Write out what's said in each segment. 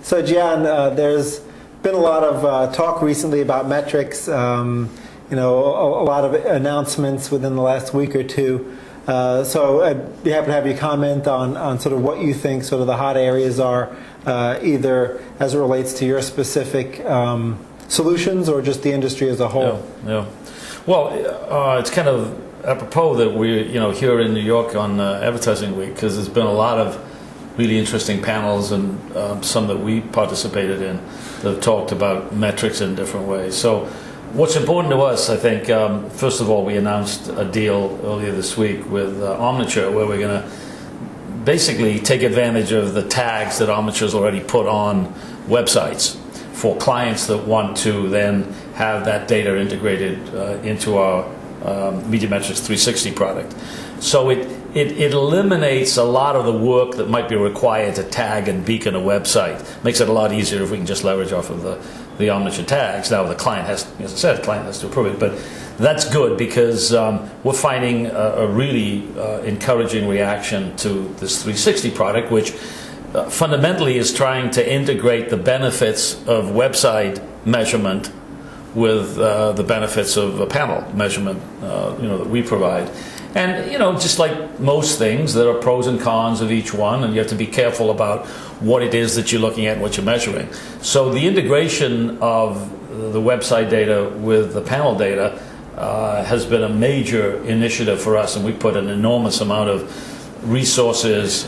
So Gian, there's been a lot of talk recently about metrics. You know, a lot of announcements within the last week or two. So I'd be happy to have you comment on sort of what you think sort of the hot areas are, either as it relates to your specific solutions or just the industry as a whole. Yeah. Well, it's kind of apropos that we're here in New York on Advertising Week, because there's been a lot of really interesting panels and some that we participated in that have talked about metrics in different ways. So what's important to us, I think, first of all, we announced a deal earlier this week with Omniture, where we're going to basically take advantage of the tags that Omniture's already put on websites for clients that want to then have that data integrated into our Media Metrics 360 product. So it eliminates a lot of the work that might be required to tag and beacon a website. Makes it a lot easier if we can just leverage off of the Omniture tags. Now the client has, as I said, the client has to approve it, but that's good because we're finding a really encouraging reaction to this 360 product, which fundamentally is trying to integrate the benefits of website measurement with the benefits of a panel measurement, that we provide. And, just like most things, there are pros and cons of each one, and you have to be careful about what it is that you're looking at and what you're measuring. So the integration of the website data with the panel data has been a major initiative for us, and we put an enormous amount of resources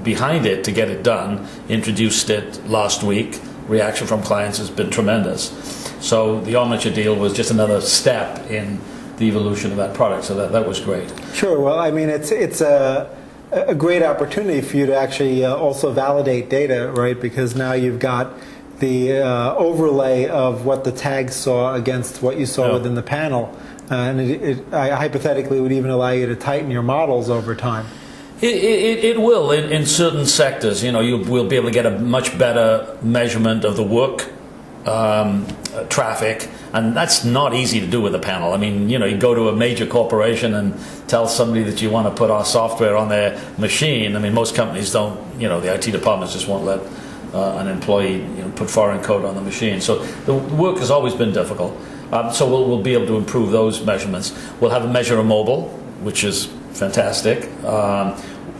behind it to get it done. Introduced it last week. Reaction from clients has been tremendous. So the Omniture deal was just another step in the evolution of that product, so that was great. Sure. Well, I mean, it's a great opportunity for you to actually also validate data, right? Because now you've got the overlay of what the tags saw against what you saw within the panel, and it hypothetically would even allow you to tighten your models over time. It will in certain sectors. You will be able to get a much better measurement of the work traffic, and that's not easy to do with a panel. I mean, you go to a major corporation and tell somebody that you want to put our software on their machine. I mean, most companies don't, the IT departments just won't let an employee put foreign code on the machine. So the work has always been difficult. So we'll be able to improve those measurements. We'll have a measure of mobile, which is fantastic.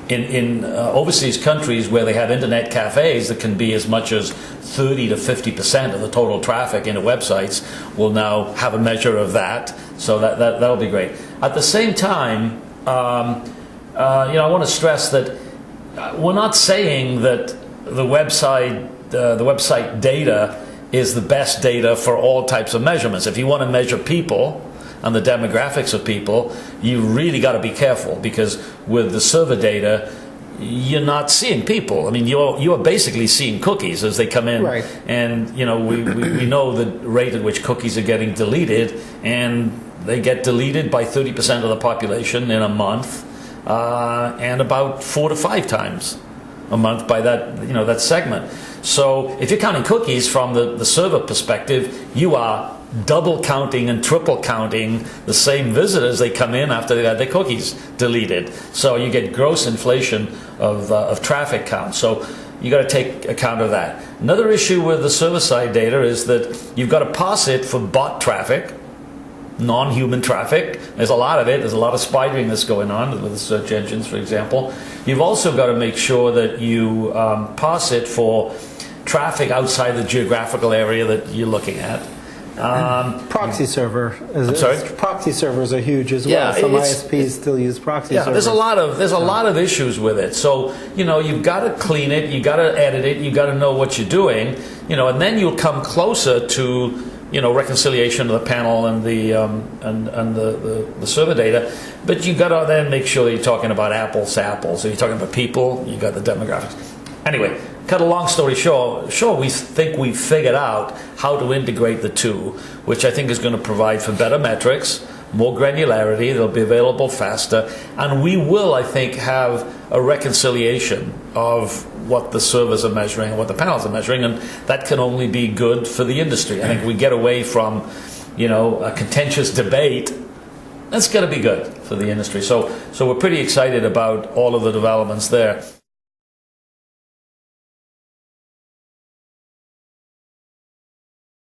In overseas countries where they have internet cafes that can be as much as 30 to 50% of the total traffic into websites, will now have a measure of that. So that'll be great. At the same time, I want to stress that we're not saying that the website data is the best data for all types of measurements. If you want to measure people and the demographics of people, you really got to be careful, because with the server data, you're not seeing people. I mean, you're basically seeing cookies as they come in, right. And we know the rate at which cookies are getting deleted, and they get deleted by 30% of the population in a month, and about 4 to 5 times a month by that segment. So if you're counting cookies from the server perspective, you are double counting and triple counting the same visitors they come in after they've had their cookies deleted. So you get gross inflation of traffic count. So you got to take account of that. Another issue with the server-side data is that you've got to parse it for bot traffic, non-human traffic. There's a lot of it. There's a lot of spidering that's going on with the search engines, for example. You've also got to make sure that you parse it for traffic outside the geographical area that you're looking at. Proxy server. Proxy servers are huge as well. Yeah, some ISPs still use proxy servers. There's a lot of issues with it. So you've got to clean it, you got to edit it, you got to know what you're doing, and then you'll come closer to reconciliation of the panel and the server data. But you got to then make sure that you're talking about apples to apples. So you're talking about people, you got the demographics. Anyway, cut a long story short, we think we've figured out how to integrate the two, which I think is going to provide for better metrics, more granularity, they'll be available faster, and we will, I think, have a reconciliation of what the servers are measuring and what the panels are measuring, and that can only be good for the industry. I think we get away from, a contentious debate. That's going to be good for the industry. So we're pretty excited about all of the developments there.